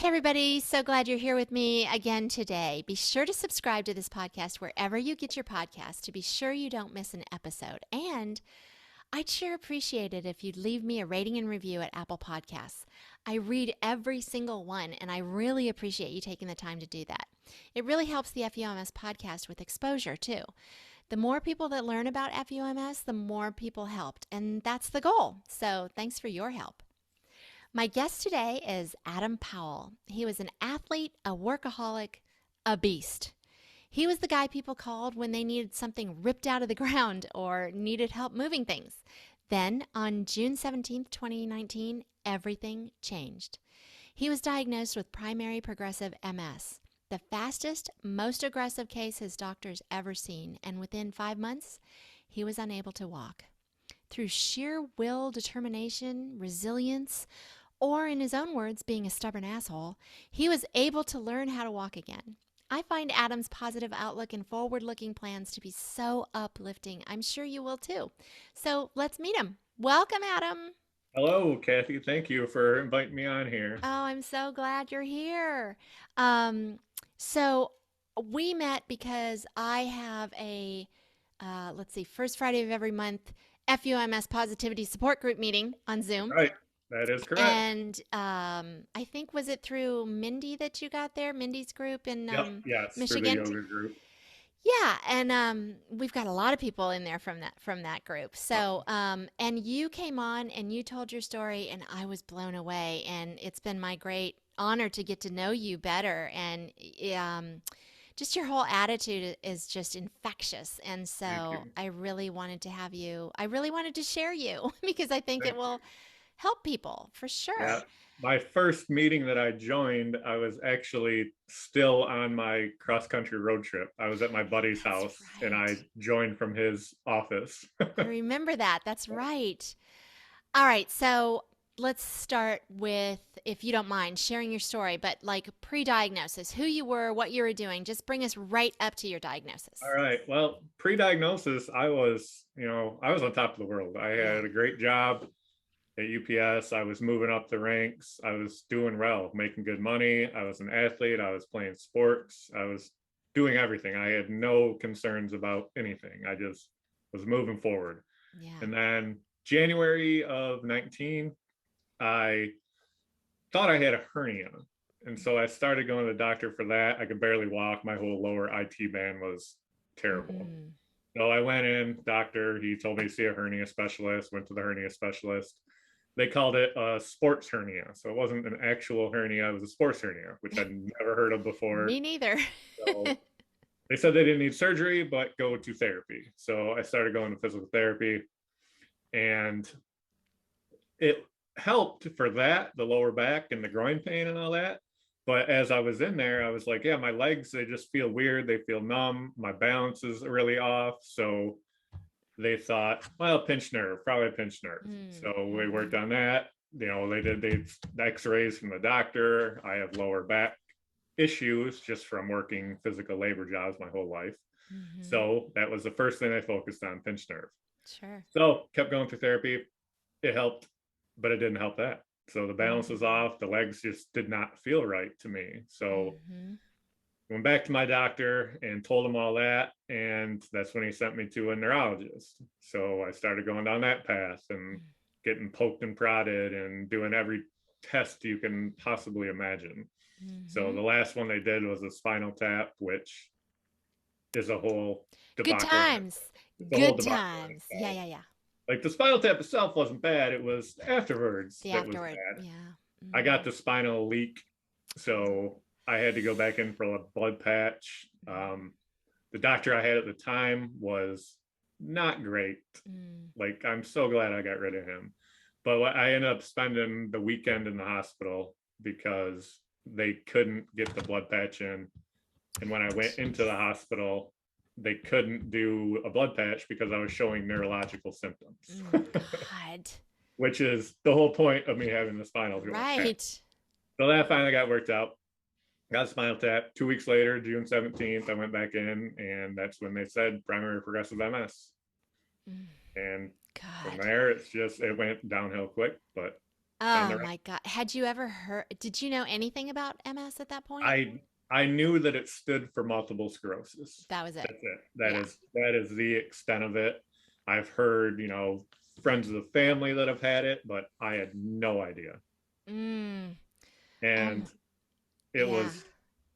Hey, everybody. So glad you're here with me again today. Be sure to subscribe to this podcast wherever you get your podcast to be sure you don't miss an episode. And I'd sure appreciate it if you'd leave me a rating and review at Apple Podcasts. I read every single one, and I really appreciate you taking the time to do that. It really helps the FUMS podcast with exposure, too. The more people that learn about FUMS, the more people helped, and that's the goal. So thanks for your help. My guest today is Adam Powell. He was an athlete, a workaholic, a beast. He was the guy people called when they needed something ripped out of the ground or needed help moving things. Then, on June 17th, 2019, everything changed. He was diagnosed with primary progressive MS, the fastest, most aggressive case his doctors ever seen, and within 5 months, he was unable to walk. Through sheer will, determination, resilience, or in his own words, being a stubborn asshole, he was able to learn how to walk again. I find Adam's positive outlook and forward-looking plans to be so uplifting. I'm sure you will too. So let's meet him. Welcome, Adam. Hello, Kathy. Thank you for inviting me on here. Oh, I'm so glad you're here. Um, so we met because I have let's see, first Friday of every month, FUMS Positivity Support Group meeting on Zoom. Right, that is correct. And I think, was it through Mindy that you got there? Mindy's group in Yep, yes, for the Michigan? yoga group. Yeah, and we've got a lot of people in there from that group. Oh, So, and you came on and you told your story, and I was blown away. And it's been my great honor to get to know you better. And just your whole attitude is just infectious. And thank so, you. I really wanted to have you. I really wanted to share you because I think it Thank you. will help people for Yeah, sure. my first meeting that I joined, I was actually still on my cross-country road trip. I was at my buddy's That's house and I right. joined from his office. I remember that. That's right. All right. So let's start with, if you don't mind, sharing your story, but like pre diagnosis, who you were, what you were doing. Just bring us right up to your All diagnosis. right. Well, pre-diagnosis, I was on top of the world. I Yeah. had a great job at UPS. I was moving up the ranks. I was doing well, making good money. I was an athlete. I was playing sports. I was doing everything. I had no concerns about anything. I just was moving forward. Yeah. And then January of 19, I thought I had a hernia. And so I started going to the doctor for that. I could barely walk. My whole lower IT band was terrible. Mm. So I went in, doctor, he told me to see a hernia specialist, went to the hernia specialist. They called it a sports hernia. So it wasn't an actual hernia, it was a sports hernia, which I'd never heard of before. Me neither. So they said they didn't need surgery, but go to therapy. So I started going to physical therapy and it helped for that, the lower back and the groin pain and all that. But as I was in there, I was like, yeah, my legs, they just feel weird. They feel numb. My balance is really off. So they thought, well, pinched nerve, probably a pinched nerve. Mm. So we worked Hmm. on that. You know, they did the x-rays from the doctor. I have lower back issues just from working physical labor jobs my whole life. Hmm. So that was the first thing I focused on, pinched nerve. Sure. So kept going through therapy. It helped, but it didn't help that. So the balance was Hmm. off. The legs just did not feel right to me. So Hmm. went back to my doctor and told him all that. And that's when he sent me to a neurologist. So I started going down that path and getting poked and prodded and doing every test you can possibly imagine. So Hmm. the last one they did was a spinal tap, which is a whole Good debacle. times. It's a whole Good debacle in times. Yeah, itself. yeah, yeah. Like the spinal tap itself wasn't bad. It was afterwards The that was afterward. bad. Yeah. I got Mm. the spinal leak, so I had to go back in for a blood patch. The doctor I had at the time was not great. Mm. Like, I'm so glad I got rid of him. But I ended up spending the weekend in the hospital because they couldn't get the blood patch in. And when I went into the Jeez. hospital, they couldn't do a blood patch because I was showing neurological symptoms, Mm, God. which is the whole point of me having the spinal tap. Right. So that finally got worked out. Got a spinal tap. 2 weeks later, June 17th, I went back in, and that's when they said primary progressive MS. Mm, And from God. there, it went downhill quick. But and Oh my God. Had you ever heard, did you know anything about MS at that point? I knew that it stood for multiple sclerosis. That was it. That's it. Yeah. That is the extent of it. I've heard, friends of the family that have had it, but I had no idea. Mm. And it Yeah. was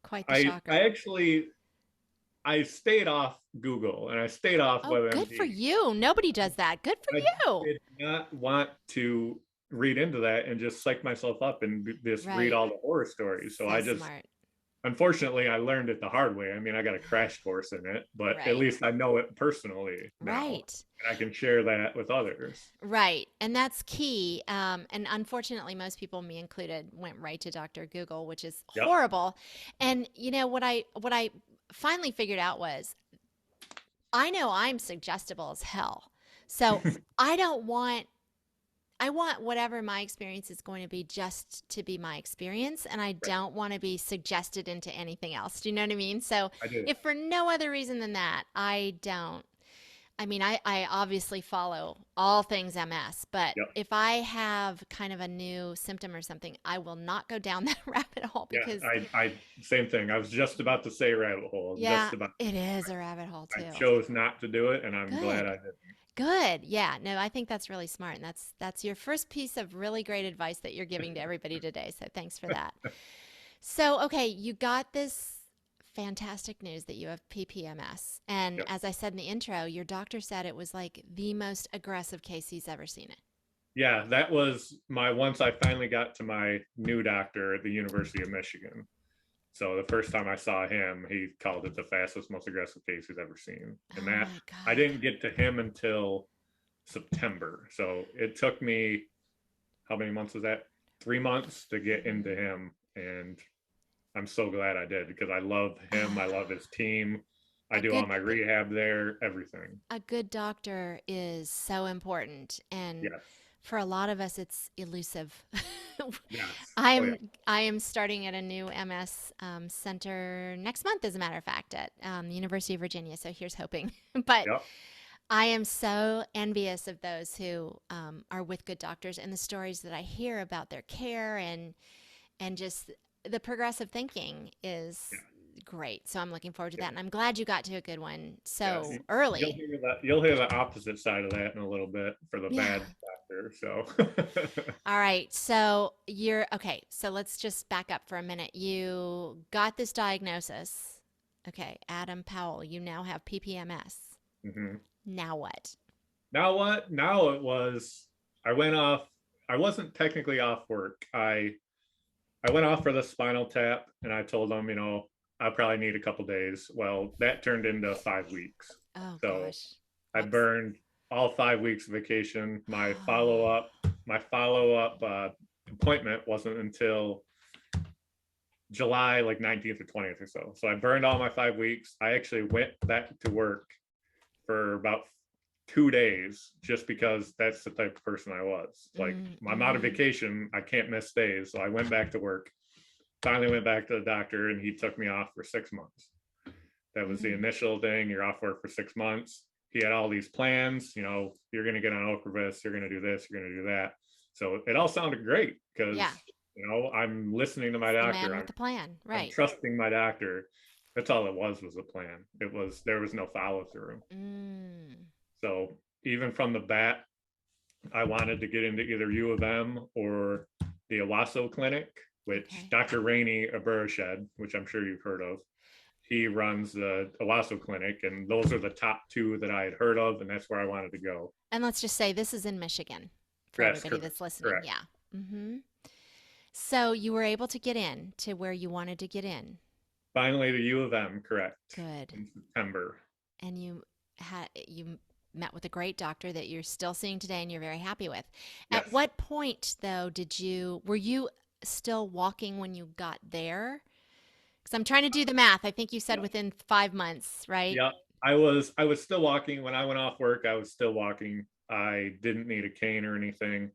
Quite the I shocker. actually I stayed off Google and I stayed off Oh, good for WebMD. you. Nobody does that. Good for I you. did not want to read into that and just psych myself up and just read Right. all the horror stories. So So I just, smart. unfortunately, I learned it the hard way. I mean, I got a crash course in it, but at Right. least I know it personally now, Right. and I can share that with others. Right. And that's key. And unfortunately, most people, me included, went right to Dr. Google, which is Yep. horrible. And what I finally figured out was I know I'm suggestible as hell. So I don't want I want whatever my experience is going to be just to be my experience, and I Right. don't want to be suggested into anything else. Do you know what I mean? So, I do. if for no other reason than that, I don't. I mean, I obviously follow all things MS, but Yep. if I have kind of a new symptom or something, I will not go down that rabbit hole Yeah. because, Same thing. I was just about to say rabbit hole. yeah, Just about. it is a rabbit hole I too. chose not to do it, and I'm glad I Good. did. Good. Yeah. No, I think that's really smart. And that's your first piece of really great advice that you're giving to everybody today. So thanks for that. So, okay, you got this fantastic news that you have PPMS. And Yep. as I said in the intro, your doctor said it was like the most aggressive case he's ever seen it. Yeah, that was my once I finally got to my new doctor at the University of Michigan. So the first time I saw him, he called it the fastest, most aggressive case he's ever seen. And Oh that my I God. didn't get to him until September. So it took me, how many months was that? 3 months to get Mhm. into him. And I'm so glad I did because I love him. I love his team. I A do all good my rehab there, everything. a good doctor is so important, and Yes. for a lot of us it's elusive. Yes. I Oh, yeah. am I am starting at a new MS center next month, as a matter of fact, at the University of Virginia. So here's hoping. But Yep. I am so envious of those who are with good doctors and the stories that I hear about their care and just the progressive thinking is Yeah. great. So I'm looking forward to Yeah. that, and I'm glad you got to a good one Yeah, so you'll early. hear that. You'll hear the opposite side of that in a little bit for the Yeah. bad factor. So, All right. So you're okay. So let's just back up for a minute. You got this diagnosis. Okay, Adam Powell, you now have PPMS. mhm. Now what? Now what? Now it was. I went off. I wasn't technically off work. I went off for the spinal tap, and I told them, I probably need a couple days. Well, that turned into 5 weeks. Oh So gosh. I Whoops. burned all 5 weeks of vacation. My follow up appointment wasn't until July like 19th or 20th or so. So I burned all my 5 weeks. I actually went back to work for about 2 days just because that's the type of person I was. Like, I'm out of Mm-hmm. vacation, I can't miss days. So I went back to work. Finally went back to the doctor and he took me off for 6 months. That was the Mm. initial thing. You're off work for 6 months. He had all these plans, you're going to get on Ocrevus, you're going to do this, you're going to do that. So it all sounded great because, Yeah. I'm listening to my It's the doctor. man with the plan. I'm Right. trusting my doctor. That's all it was a plan. There was no follow through. Mm. So even from the bat, I wanted to get into either U of M or the Owasso Clinic, which Okay. Dr. Rainey Aburashed, which I'm sure you've heard of, he runs the Owasso Clinic, and those are the top two that I had heard of, and that's where I wanted to go. And let's just say this is in Michigan for Yes, everybody correct. that's listening. Correct. Yeah. Mm-hmm. So you were able to get in to where you wanted to get in. Finally, the U of M, correct, Good. in September. And you met with a great doctor that you're still seeing today and you're very happy with. At Yes. what point though were you still walking when you got there? Because I'm trying to do the math. I think you said Yep. within 5 months, right? Yep. I was still walking when I went off work. I was still walking. I didn't need a cane or anything,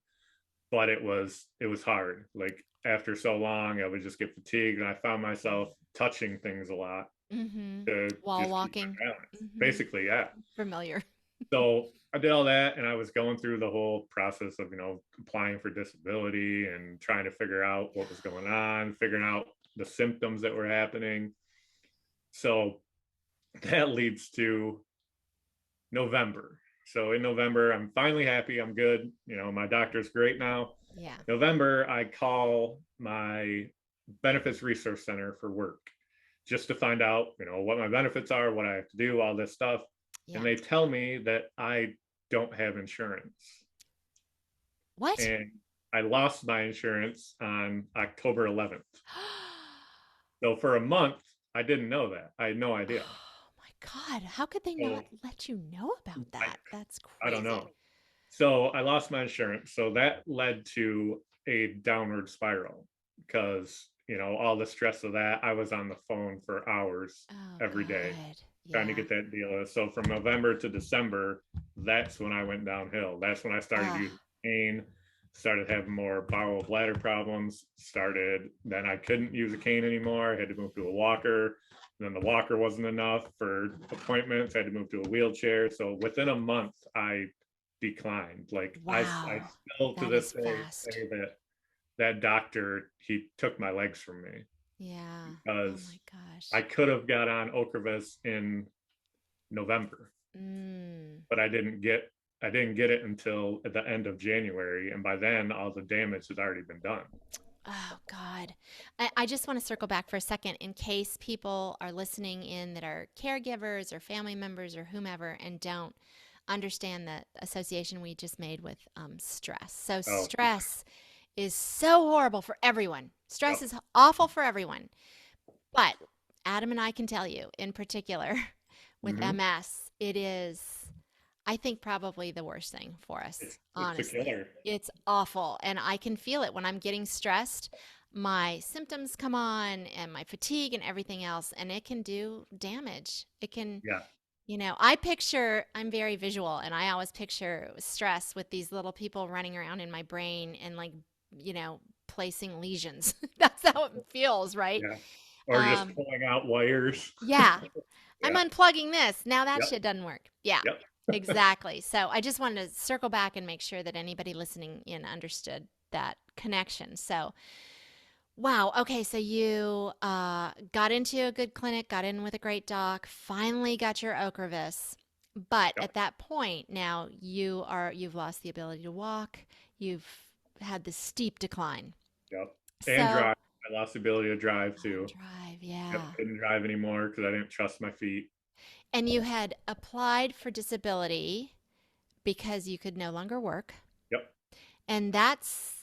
but it was hard. Like after so long, I would just get fatigued, and I found myself touching things a lot Mm-hmm. to Wall just keep my walking. balance. Mm-hmm. Basically, yeah. Familiar. So I did all that, and I was going through the whole process of, applying for disability and trying to figure out what was going on, figuring out the symptoms that were happening. So that leads to November. So in November, I'm finally happy. I'm good. My doctor's great now. Yeah. November, I call my benefits resource center for work just to find out, what my benefits are, what I have to do, all this stuff. Yeah. And they tell me that I don't have insurance. What? And I lost my insurance on October 11th. So for a month, I didn't know that. I had no idea. Oh my God. How could they So not let you know about that? That's I don't crazy. know. So I lost my insurance. So that led to a downward spiral because, all the stress of that, I was on the phone for hours Oh every day God. trying to Yeah. get that deal. So from November to December, that's when I went downhill. That's when I started Ah. using cane, started having more bowel bladder problems, then I couldn't use a cane anymore. I had to move to a walker. And then the walker wasn't enough for appointments. I had to move to a wheelchair. So within a month, I declined. Like I Wow. still to That this is day fast. say that doctor, he took my legs from me Yeah. Oh because my gosh. I could have got on Ocrevus in November, Mm. but I didn't get it until at the end of January, and by then all the damage has already been done. Oh God. I just want to circle back for a second in case people are listening in that are caregivers or family members or whomever and don't understand the association we just made with stress. So Oh, stress is so horrible for everyone. Stress yep, is awful for everyone. But Adam and I can tell you, in particular, with mm-hmm. MS, it is, I think, probably the worst thing for us, It's a honestly. killer. It's awful. And I can feel it when I'm getting stressed. My symptoms come on and my fatigue and everything else, and it can do damage. It can, Yeah, I'm very visual, and I always picture stress with these little people running around in my brain and like, you know, placing lesions. That's how it feels, right? yeah, or just Um, pulling out wires. yeah, I'm Yeah, unplugging this. Now that yep, shit doesn't work. Yeah, yep. exactly. So I just wanted to circle back and make sure that anybody listening in understood that connection. So, wow. Okay. So you got into a good clinic, got in with a great doc, finally got your Ocrevus. But Yep, at that point, now you've lost the ability to walk. You've had this steep decline. yep. And So, drive. I lost the ability to drive oh, and too. drive, Yep, yeah. couldn't drive anymore because I didn't trust my feet. And you had applied for disability because you could no longer work. Yep. And that's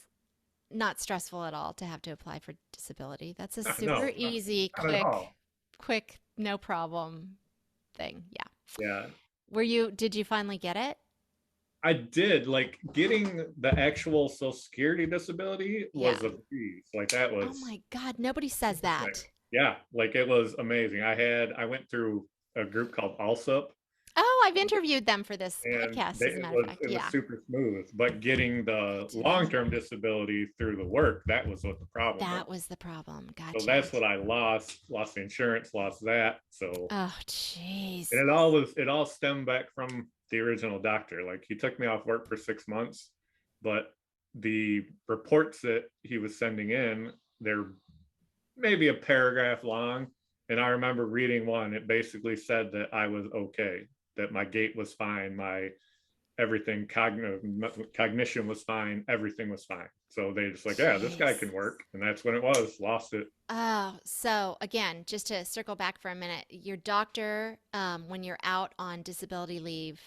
not stressful at all to have to apply for disability. That's a super No, easy, not at all. quick, no problem thing. Yeah. Yeah. Did you finally get it? I did like getting the actual Social Security disability Yeah. was a breeze. Like that Oh was my God, nobody says like, that. yeah, like it was amazing. I went through a group called ALSUP, Oh, I've interviewed them for this and podcast, as a it matter of was fact. it was Yeah. super smooth. But getting Me the too. long-term disability through the work, that was what the problem was. That was the problem. So Gotcha. that's what I lost the insurance, lost that. So Oh, jeez. and it all stemmed back from the original doctor. Like he took me off work for 6 months, but the reports that he was sending in, they're maybe a paragraph long. And I remember reading one. It basically said that I was okay, that my gait was fine, my everything cognition was fine, everything was fine. So they just like, yeah, this guy Jeez. can work, and that's when it was lost it. Oh, so again, just to circle back for a minute, your doctor, when you're out on disability leave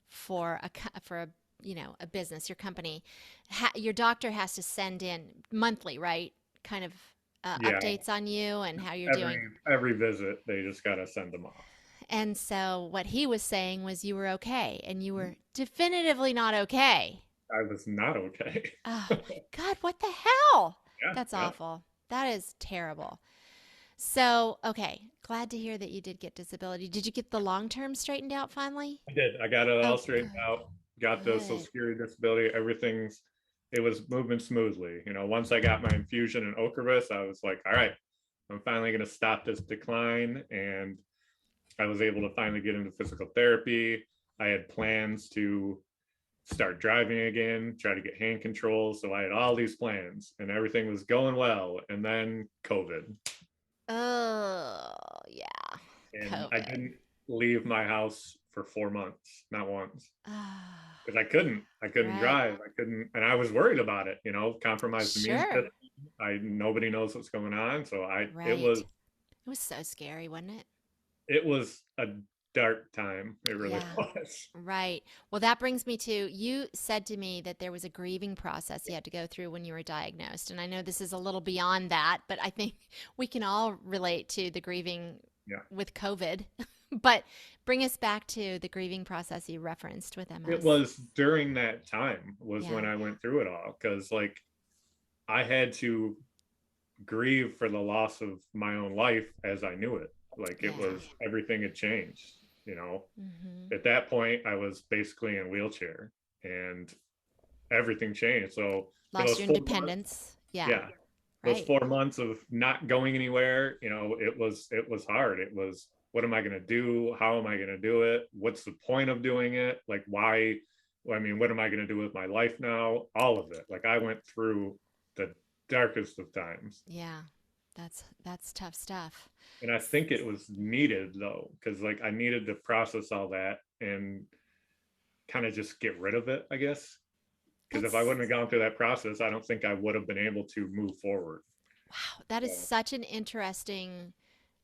for a business, your company, your doctor has to send in monthly, right? Kind of Yeah, updates on you and how you're every doing. every visit they just got to send them off. And so what he was saying was you were okay, and you were definitively not okay. I was not okay. Oh my God, what the hell? Yeah, That's yeah. awful. That is terrible. So, okay, glad to hear that you did get disability. Did you get the long term straightened out finally? I did. I got it all Oh, straightened good, out. Got the Social good. Security disability. It was moving smoothly. Once I got my infusion and Ocrevus, I was like, all right, I'm finally going to stop this decline. And I was able to finally get into physical therapy. I had plans to start driving again, try to get hand control. So I had all these plans and everything was going well. And then COVID. Oh, yeah. And I COVID. didn't leave my house for 4 months, not once. Ah, Because I couldn't right. drive. I couldn't, and I was worried about it, compromised immune Sure. system. Nobody knows what's going on. So it Right. was, It was so scary, wasn't it? it was a dark time. It really Yeah. was. Right. Well, that brings me to you said to me that there was a grieving process you had to go through when you were diagnosed. And I know this is a little beyond that, but I think we can all relate to the grieving Yeah. with COVID. But bring us back to the grieving process you referenced with It MS. was during that time was Yeah. when I went through it all. Cause like I had to grieve for the loss of my own life as I knew it. Like it Yeah. was everything had changed, you know. Mm-hmm. At that point I was basically in a wheelchair and everything changed. So for Lost those your 4 months, independence. Yeah. yeah, those Right. 4 months of not going anywhere, it was hard. It was, what am I going to do? How am I going to do it? What's the point of doing it? Like, why? I mean, what am I going to do with my life now? All of it. Like I went through the darkest of times. Yeah. That's tough stuff. And I think it was needed though, because like I needed to process all that and kind of just get rid of it, I guess. Because if I That's wouldn't have gone through that process, I don't think I would have been able to move forward. wow. That is So such an interesting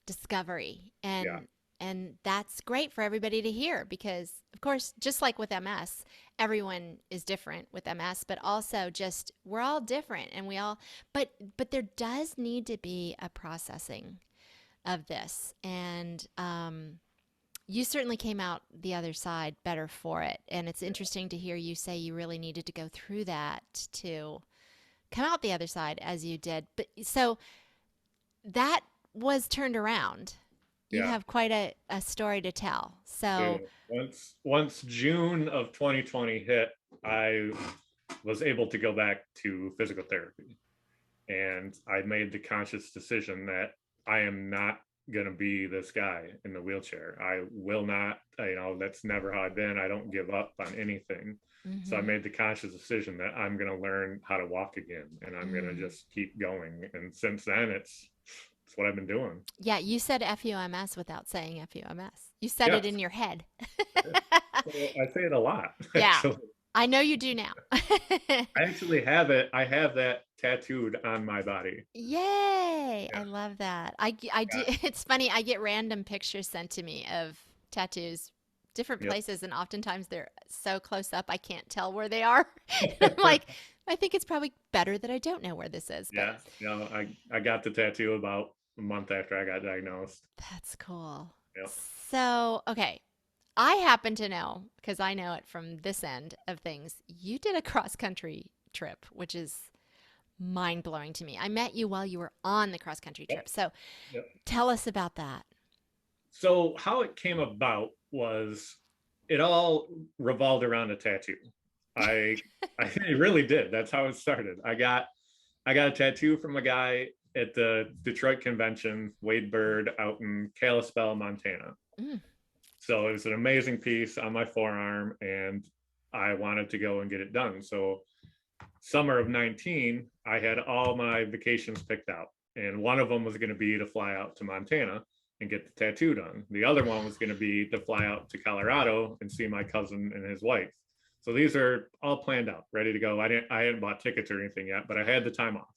discovery, yeah, and that's great for everybody to hear because of course just like with MS everyone is different with MS, but also just we're all different and we all but there does need to be a processing of this, and you certainly came out the other side better for it, and it's interesting to hear you say you really needed to go through that to come out the other side as you did. But so that was turned around. You yeah. have quite a story to tell. So, Dude, once June of 2020 hit, I was able to go back to physical therapy. And I made the conscious decision that I am not going to be this guy in the wheelchair. I will not, that's never how I've been. I don't give up on anything. So I mm-hmm, made the conscious decision that I'm going to learn how to walk again and I'm going to mm. just keep going. And since then, it's what I've been doing. Yeah, you said FUMS without saying FUMS. You said it Yes. in your head. I say it a lot, Yeah, actually. I know you do now. I actually have it. I have that tattooed on my body. Yay! Yeah. I love that. I do. Yeah. It's funny. I get random pictures sent to me of tattoos, different Yep. places, and oftentimes they're so close up I can't tell where they are. I'm like, I think it's probably better that I don't know where this is, but Yeah. I got the tattoo about a month after I got diagnosed. that's cool. Yep. So, okay. I happen to know, because I know it from this end of things, you did a cross country trip, which is mind blowing to me. I met you while you were on the cross country Yep. trip. So Yep. tell us about that. So how it came about was it all revolved around a tattoo. I it really did. That's how it started. I got a tattoo from a guy at the Detroit convention, Wade Bird, out in Kalispell, Montana. Mm, So it was an amazing piece on my forearm, and I wanted to go and get it done. So summer of 19, I had all my vacations picked out, and one of them was going to be to fly out to Montana and get the tattoo done. The other one was going to be to fly out to Colorado and see my cousin and his wife. So these are all planned out, ready to go. I hadn't bought tickets or anything yet, but I had the time off.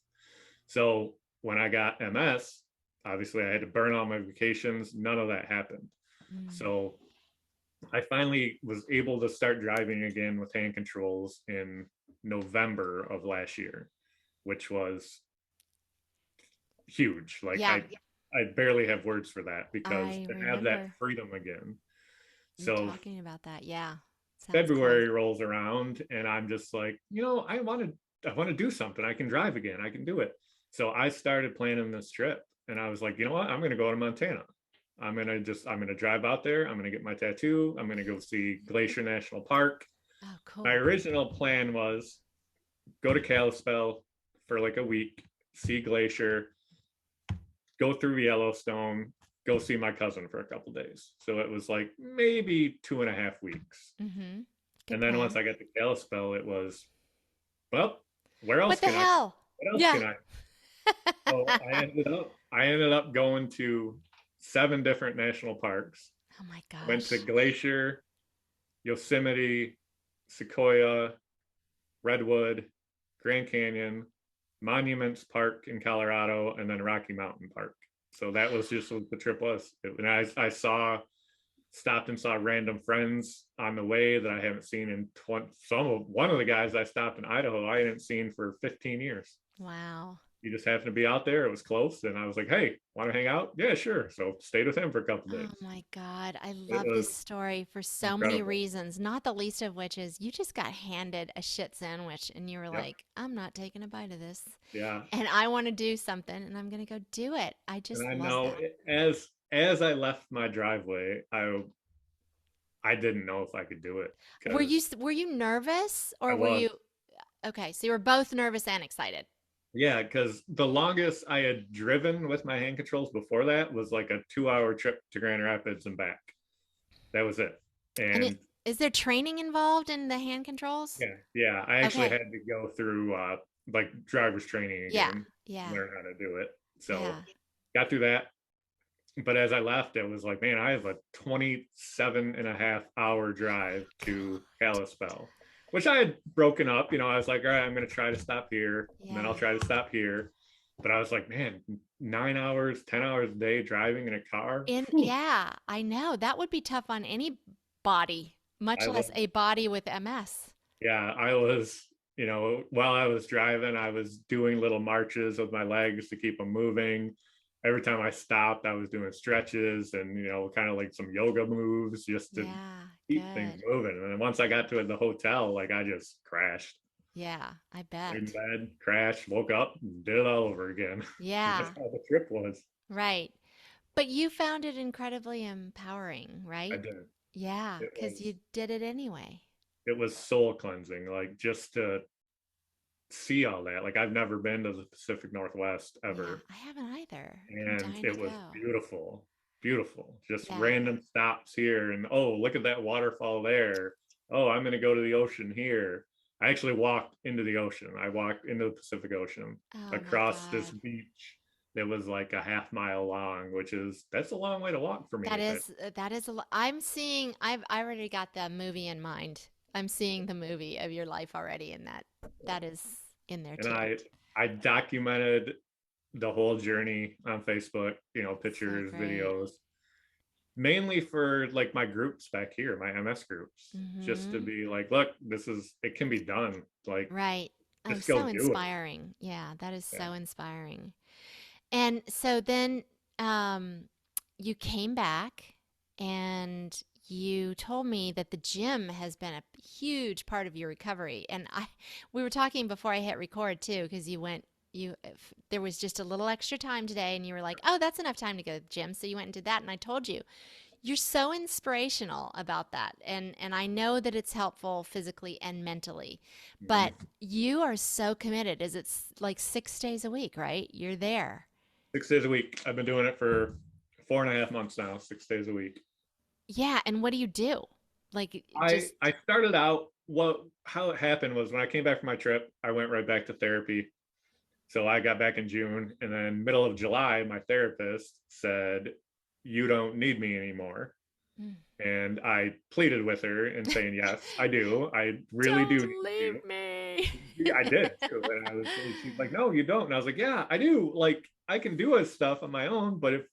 So when I got MS, obviously I had to burn all my vacations. None of that happened. mm. So I finally was able to start driving again with hand controls in November of last year, which was huge. Like Yeah, I barely have words for that because I to have that remember freedom again. you So talking about that. Yeah, sounds cool. February rolls around and I'm just like, I want to do something. I can drive again. I can do it. So I started planning this trip and I was like, you know what? I'm going to go to Montana. I'm going to drive out there. I'm going to get my tattoo. I'm going to go see Glacier National Park. Oh, My cool. original plan was go to Kalispell for like a week, see Glacier, go through Yellowstone, go see my cousin for a couple days. So it was like maybe 2.5 weeks. Mm-hmm. Good And then once plan. I got to Kalispell, it was, well, where What else the can I? hell? What else Yeah. can I? So I ended up going to 7 different national parks. Oh my Went to gosh. Glacier, Yosemite, Sequoia, Redwood, Grand Canyon, Monuments Park in Colorado, and then Rocky Mountain Park. So that was just what the trip was. And I stopped and saw random friends on the way that I haven't seen in 20. One of the guys I stopped in Idaho, I hadn't seen for 15 years. Wow. He just happened to be out there. It was close, and I was like, "Hey, want to hang out?" Yeah, sure. So stayed with him for a couple Oh days. my God. I It love this was story for so many incredible. reasons, not the least of which is you just got handed a shit sandwich and you were Yep. like, I'm not taking a bite of this. Yeah. And I want to do something and I'm going to go do it. I And just I love know that. as I left my driveway, I didn't know if I could do it because Were you nervous I or were was. you okay, so you were both nervous and excited. Yeah, because the longest I had driven with my hand controls before that was like a 2-hour trip to Grand Rapids and back. That was it. And it And is there training involved in the hand controls? yeah, I actually Okay. had to go through like driver's training Yeah. again, Yeah. learn how to do it. So Yeah. got through that. But as I left, it was like, man, I have a 27 and a half hour drive to Kalispell, which I had broken up. I was like, all right, I'm going to try to stop here, and then I'll Yeah. try to stop here. But I was like, man, 9 hours, 10 hours a day driving in a car. Whew. Yeah, I know. That would be tough on any body, much I was, less a body with MS. yeah, I was, while I was driving, I was doing little marches with my legs to keep them moving. Every time I stopped, I was doing stretches and, kind of like some yoga moves just to Yeah, keep things good. moving. And then once I got to the hotel, like I just crashed, Yeah, I laid in bet. bed, crashed, woke up, and did it all over again. That's Yeah, how the trip was. right. But you found it incredibly empowering, I right? did. Yeah, It because was you did it anyway. it was soul cleansing, like just to see all that. Like I've never been to the Pacific Northwest Yeah, ever. I haven't either. I'm And dying to it was go. beautiful, beautiful. Just Yeah, random stops here, and oh, look at that waterfall there. Oh, I'm going to go to the ocean here. I actually walked into the ocean. I walked into the Pacific Ocean oh my across this God. beach that was like a half mile long, that's a long way to walk for me. That is I'm seeing I already got the movie in mind. I'm seeing the movie of your life already and that is in there And too. I documented the whole journey on Facebook, So pictures, great. videos, mainly for like my groups back here, my MS groups, just to Mhm. be like, look, it can be done. Like, Right. Oh, just go so do it. inspiring. Yeah, that is Yeah. so inspiring. And so then you came back and you told me that the gym has been a huge part of your recovery. And we were talking before I hit record too, because there was just a little extra time today and you were like, oh, that's enough time to go to the gym. So you went and did that. And I told you, you're so inspirational about that. And I know that it's helpful physically and mentally. But Mhm. you are so committed. Is it like 6 days a week, right? You're there. 6 days a week. I've been doing it for 4.5 months now, 6 days a week. Yeah, and what do you do? Like just I started out, how it happened was when I came back from my trip, I went right back to therapy. So I got back in June, and then middle of July, my therapist said, "You don't need me anymore." Mm. And I pleaded with her and saying, "Yes, I do. I really do Don't need leave you." me. Yeah, I did too. She's like, "No, you don't." And I was like, "Yeah, I do. Like, I can do this stuff on my own, but if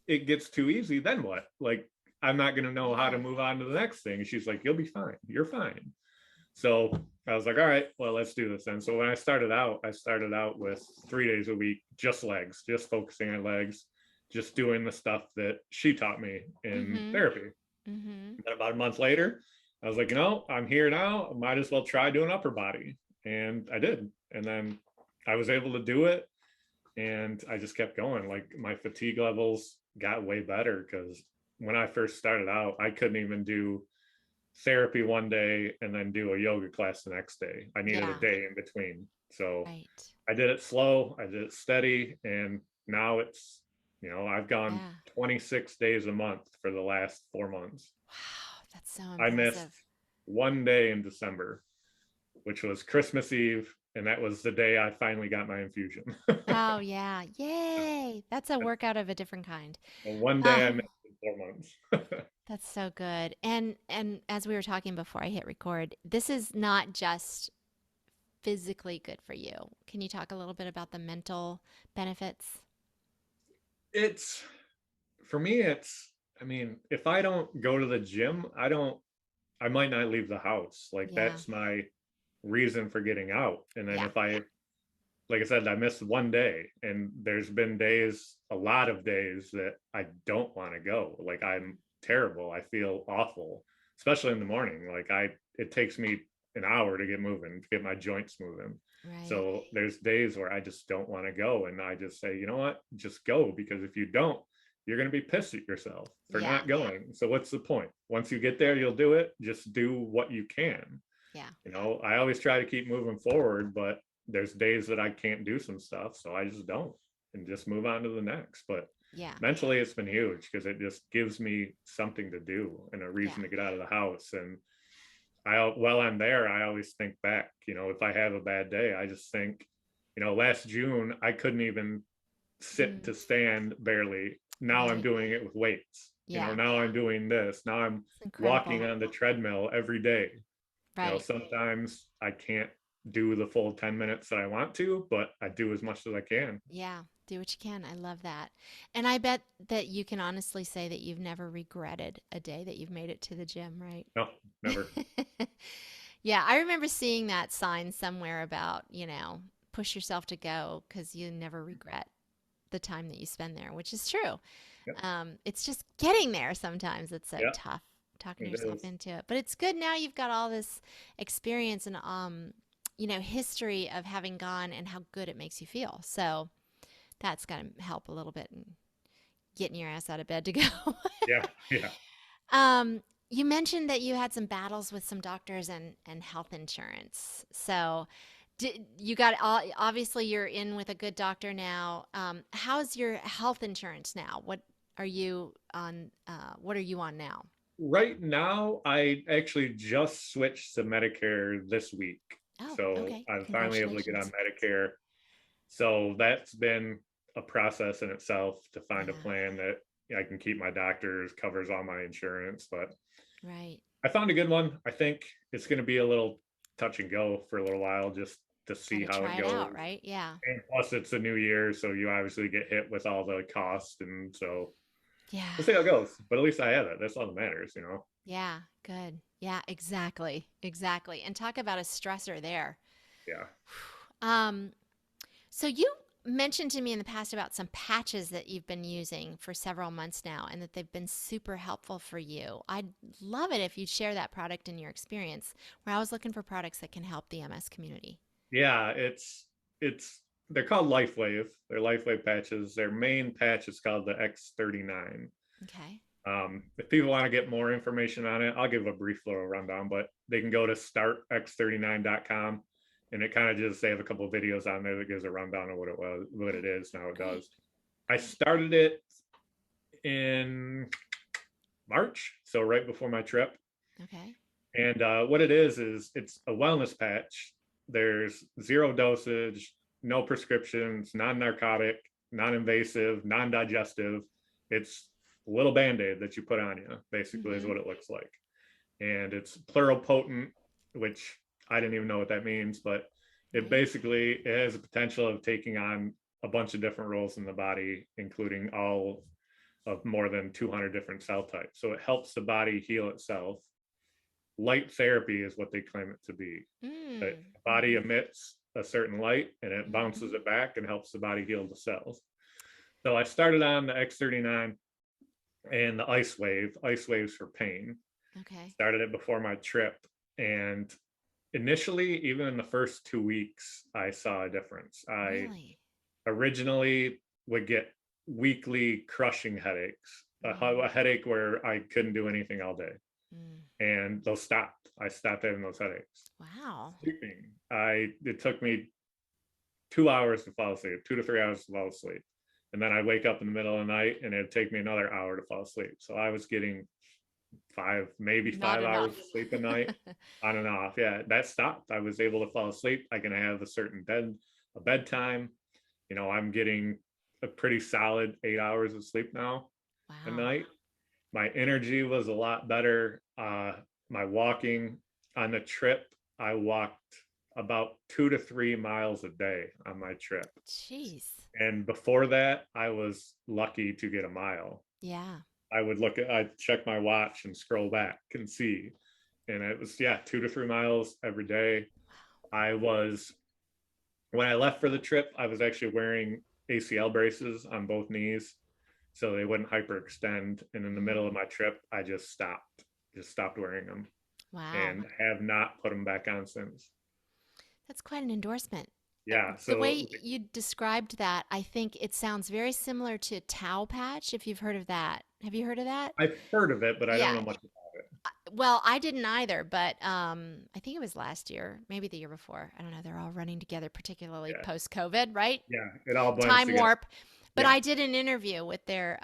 it gets too easy, then what? Like, I'm not gonna know how to Yeah. move on to the next thing." And she's like, "You'll be fine. You're fine." So I was like, all right, well, let's do this then. So when I started out with 3 days a week, just legs, just focusing on legs, just doing the stuff that she taught me in Mhm. therapy. Mhm. And about a month later, I was like, I'm here now. I might as well try doing upper body. And I did. And then I was able to do it. And I just kept going. Like my fatigue levels got way better because when I first started out, I couldn't even do therapy one day and then do a yoga class the next day. I needed a Yeah. day in between. So Right. I did it slow, I did it steady, and now I've gone Yeah. 26 days a month for the last 4 months. Wow, that's so I missed impressive. one day in December, which was Christmas Eve, and that was the day I finally got my infusion. Oh, yeah. Yay. That's a workout of a different kind. The one day I Um, missed in 4 months. that's so good. And as we were talking before I hit record, this is not just physically good for you. Can you talk a little bit about the mental benefits? It's for me, I mean, if I don't go to the gym, I might not leave the house. Like Yeah. that's my reason for getting out. And then Yeah. if like I said, I missed one day, and there's been days, a lot of days that I don't want to go. Like I'm terrible. I feel awful, especially in the morning. It takes me an hour to get moving, to get my joints moving. Right. So there's days where I just don't want to go. And I just say, you know what, just go, because if you don't, you're going to be pissed at yourself for Yeah. not going. So what's the point? Once you get there, you'll do it. Just do what you can. Yeah. I always try to keep moving forward, but there's days that I can't do some stuff. So I just don't and just move on to the next. But Yeah. mentally, it's been huge because it just gives me something to do and a Yeah. reason to get out of the house. And while I'm there, I always think back, if I have a bad day, I just think, last June, I couldn't even sit Mm, to stand barely. Now I'm right. doing it with weights. Yeah. Now I'm doing this. Now I'm It's incredible. walking on the treadmill every day. Right. Sometimes I can't do the full 10 minutes that I want to, but I do as much as I can. Yeah. Do what you can. I love that. And I bet that you can honestly say that you've never regretted a day that you've made it to the gym, right? No, never. Yeah, I remember seeing that sign somewhere about, push yourself to go because you never regret the time that you spend there, which is true. Yep. It's just getting there sometimes it's so Yeah, tough, talking it yourself is. into it. But it's good now you've got all this experience and history of having gone and how good it makes you feel. So that's got to help a little bit in getting your ass out of bed to go. Yeah, yeah. You mentioned that you had some battles with some doctors and health insurance. So, you got all, obviously you're in with a good doctor now. How's your health insurance now? What are you on? What are you on now? Right now, I actually just switched to Medicare this week. Oh, So okay. I'm finally able to get on Congratulations. Medicare. So that's been a process in itself to find a Yeah, plan that I can keep my doctors, covers all my insurance. But right. I found a good one. I think it's going to be a little touch and go for a little while just to Got see to how it try it out, goes. right? Yeah. And plus, it's a new year, so you obviously get hit with all the costs, and so Yeah. we'll see how it goes. But at least I have it. That's all that matters. Yeah. Good. Yeah, exactly. Exactly. And talk about a stressor there. Yeah. Um, So you mentioned to me in the past about some patches that you've been using for several months now and that they've been super helpful for you. I'd love it if you'd share that product in your experience. Where I was looking for products that can help the MS community. Yeah, it's they're called LifeWave. They're LifeWave patches. Their main patch is called the X39. Okay. If people want to get more information on it, I'll give a brief little rundown, but they can go to startx39.com, and it kind of just, they have a couple of videos on there that gives a rundown of what Oh, it is, and how it great. does. I started it in March, so right before my trip. Okay. And what it is it's a wellness patch. There's zero dosage, no prescriptions, non-narcotic, non-invasive, non-digestive. It's a little band-aid that you put on you, basically, is Mm-hmm. what it looks like. And it's pluripotent, which I didn't even know what that means, but Right. it has a potential of taking on a bunch of different roles in the body, including all of more than 200 different cell types. So it helps the body heal itself. Light therapy is what they claim it to be. The Mm. body emits a certain light and it Mm-hmm. bounces it back and helps the body heal the cells. So I started on the X39 and the ice waves for pain. Okay. Started it before my trip. And initially, even in the first 2 weeks, I saw a difference. I Really? originally would get weekly crushing headaches, Mm. a headache where I couldn't do anything all day. Mm. And those stopped. I stopped having those headaches. Wow. It took me 2 hours to fall asleep, 2 to 3 hours to fall asleep. and then I'd wake up in the middle of the night and it'd take me another hour to fall asleep. So I was getting maybe Not 5 hours enough. of sleep a night on and off. Yeah, that stopped. I was able to fall asleep. I can have a bedtime. I'm getting a pretty solid 8 hours of sleep now a Wow. night. My energy was a lot better. My walking on the trip, I walked about 2 to 3 miles a day on my trip. Jeez. And before that, I was lucky to get a mile. Yeah. I'd check my watch and scroll back and see. And it was, yeah, 2 to 3 miles every day. When I left for the trip, I was actually wearing ACL braces on both knees so they wouldn't hyperextend. And in the middle of my trip, I just stopped wearing them Wow. and have not put them back on since. That's quite an endorsement. Yeah. The So way you described that, I think it sounds very similar to towel patch, if you've heard of that. Have you heard of that? I've heard of it, but I don't Yeah. know much about it. Well, I didn't either, but I think it was last year, maybe the year before. I don't know. They're all running together, particularly Yeah. post COVID, right? Yeah. It all blends Time together. warp. But Yeah. I did an interview with their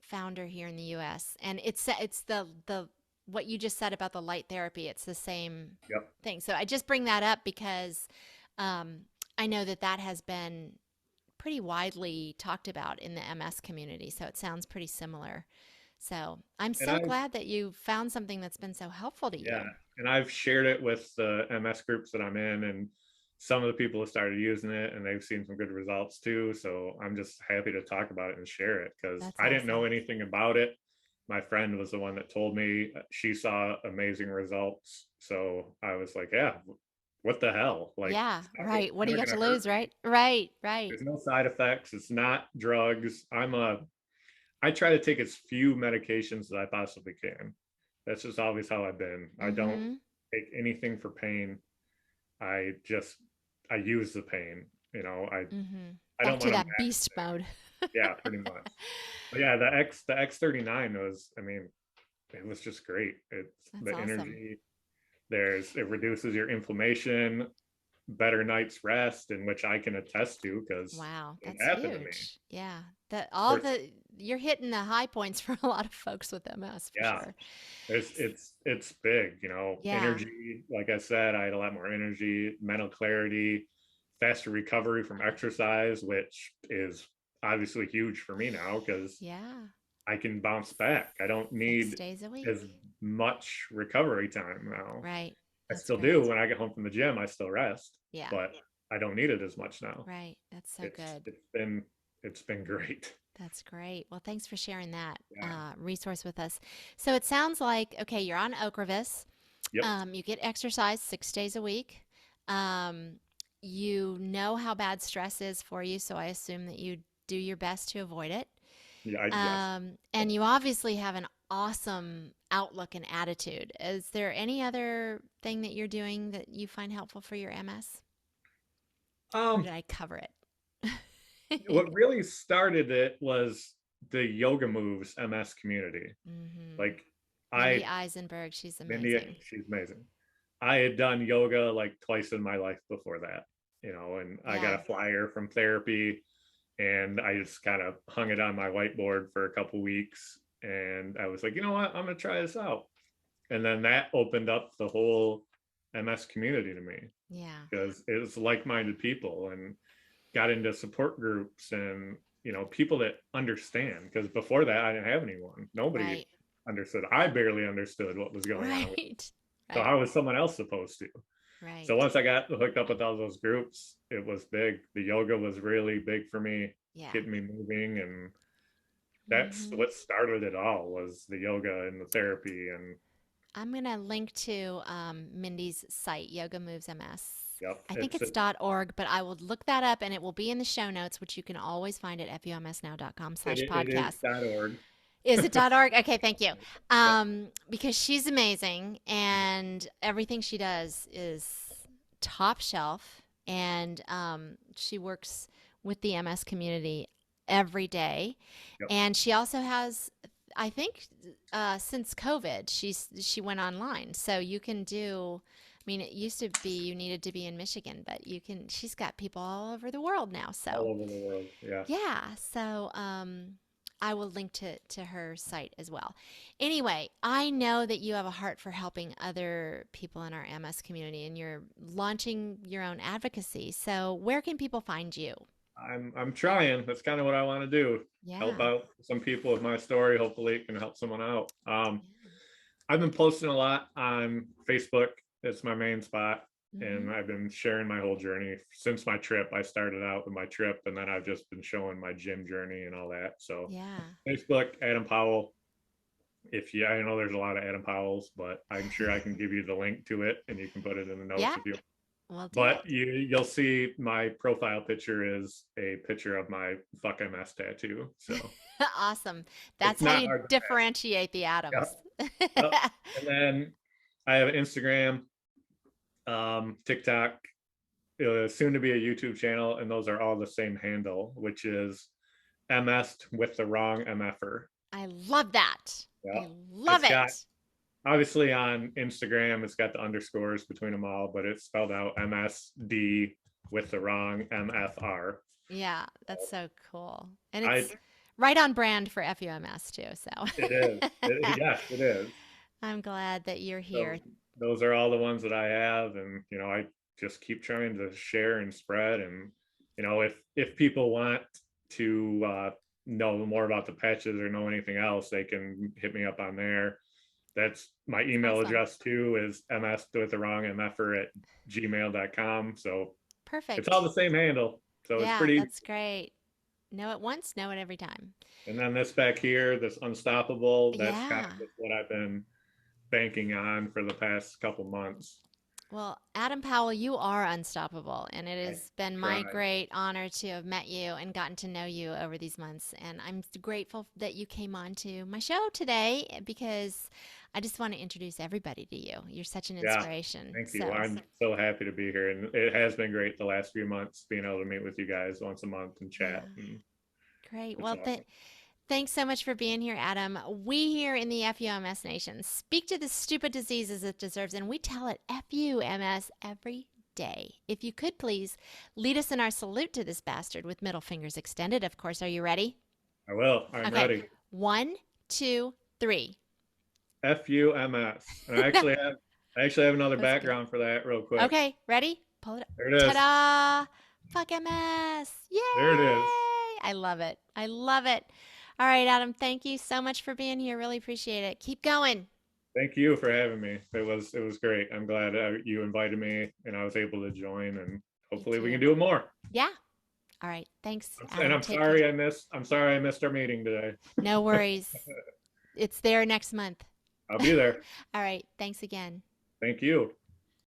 founder here in the U.S., and it's the what you just said about the light therapy. It's the same Yep. thing. So I just bring that up because um, I know that has been pretty widely talked about in the MS community. So it sounds pretty similar. So I'm And so I've glad that you found something that's been so helpful to Yeah. you. And I've shared it with the MS groups that I'm in, and some of the people have started using it and they've seen some good results too. So I'm just happy to talk about it and share it because That's I didn't know awesome. anything about it. My friend was the one that told me. She saw amazing results. So I was like, yeah, what the hell? Like, Yeah, right. it's What do you not got going to to hurt lose, me. right? Right, right. There's no side effects. It's not drugs. I try to take as few medications as I possibly can. That's just always how I've been. I don't Mm-hmm. take anything for pain. I just I use the pain. Mm-hmm. I Back don't to want to that max. beast mode. Yeah, pretty much. But yeah, the X39 was. I mean, it was just great. It's That's the awesome. energy. It reduces your inflammation, better night's rest, in which I can attest to because Wow, it that's happened to me. huge. Yeah. That Of all course, the you're hitting the high points for a lot of folks with MS for yeah, sure. it's big, Yeah. energy. Like I said, I had a lot more energy, mental clarity, faster recovery from exercise, which is obviously huge for me now because Yeah. I can bounce back. I don't 6 need days a week. as much recovery time now. Right. I That's still do. great. When I get home from the gym, I still rest, Yeah. but I don't need it as much now. Right. That's so It's good. it's been it's been great. That's great. Well, thanks for sharing that Yeah. resource with us. So it sounds like, okay, you're on Ocrevus. Yep. You get exercise 6 days a week. Um, you know how bad stress is for you, so I assume that you do your best to avoid it. Yeah. Yes. And you obviously have an awesome outlook and attitude. Is there any other thing that you're doing that you find helpful for your MS? Or Um. did I cover it? What really started it was the yoga moves MS community. Mm-hmm. Like Mindy I Eisenberg, she's Mindy, amazing. she's amazing. I had done yoga like twice in my life before that, and I got Yeah. a flyer from therapy and I just kind of hung it on my whiteboard for a couple weeks. And I was like, you know what? I'm going to try this out. And then that opened up the whole MS community to me Yeah. because it was like minded people and got into support groups and, people that understand. Because before that, I didn't have anyone. Nobody Right. understood. I barely understood what was going on. Right. So Right. how was someone else supposed to? So Right. once I got hooked up with all those groups, it was big. The yoga was really big for me, Yeah. getting me moving, and that's Mm-hmm. what started it all was the yoga and the therapy. And I'm going to link to Mindy's site, Yoga Moves MS. yep, I think it's .org, but I will look that up and it will be in the show notes, which you can always find at fumsnow.com it, slash it is podcast. .org. Is it .org? Okay, thank you. Yep. Because she's amazing and everything she does is top shelf. And she works with the MS community every day. Yep. And she also has, I think, since COVID, she went online, so you can do mean, it used to be you needed to be in Michigan, but she's got people all over the world now. all So, over the world. Yeah. yeah. So, I will link to her site as well. Anyway, I know that you have a heart for helping other people in our MS community and you're launching your own advocacy. So, where can people find you? I'm trying. That's kind of what I want to do. Help Yeah. out some people with my story. Hopefully it can help someone out. I've been posting a lot on Facebook. It's my main spot. And Mm-hmm. I've been sharing my whole journey since my trip. I started out with my trip and then I've just been showing my gym journey and all that. So Yeah. Facebook, Adam Powell. I know there's a lot of Adam Powells, but I'm sure I can give you the link to it and you can put it in the notes Yeah, if you. we'll do But it. you'll see my profile picture is a picture of my fuck MS tattoo. So Awesome. it's That's how not you hard to differentiate the miss. atoms. Yeah. And then I have Instagram, TikTok, soon to be a YouTube channel, and those are all the same handle, which is MS with the wrong MFer. I love that. Yeah. I love It's got it. obviously on Instagram, it's got the underscores between them all, but it's spelled out MSD with the wrong MFR. Yeah, that's so cool. And I it's right on brand for FUMS too. It is. So Yes, it is. I'm glad that you're here. So those are all the ones that I have, and I just keep trying to share and spread. And if people want to know more about the patches or know anything else, they can hit me up on there. That's my email Awesome. address too, is ms with the wrong mf'er at gmail.com. So it's all Perfect. the same handle. So it's Yeah, pretty easy. that's great. Know it once, know it every time. And then this back here, this unstoppable, that's kind of Yeah. just what I've been banking on for the past couple months. Well, Adam Powell, you are unstoppable, and it I has been my try. great honor to have met you and gotten to know you over these months. And I'm grateful that you came on to my show today because I just want to introduce everybody to you. You're such an Yeah, inspiration. thank you. So, I'm so happy to be here, and it has been great the last few months being able to meet with you guys once a month and yeah, chat. And great. it's Well, awesome. thanks so much for being here, Adam. We here in the FUMS Nation speak to the stupid diseases it deserves, and we tell it FUMS every day. If you could please lead us in our salute to this bastard with middle fingers extended, of course. Are you ready? I will. I'm Okay. ready. 1, 2, 3. FUMS. And I actually have another That was good. background for that real quick. Okay, ready? Pull it up. There it is. Ta-da! Fuck MS! Yay! There it is. I love it. I love it. All right, Adam, thank you so much for being here. Really appreciate it. Keep going. Thank you for having me. It was great. I'm glad you invited me and I was able to join, and Me hopefully we can too. do it more. Yeah. All right. Thanks, And Adam. Take care. I'm sorry I missed our meeting today. No worries. It's there next month. I'll be there. All right. Thanks again. Thank you.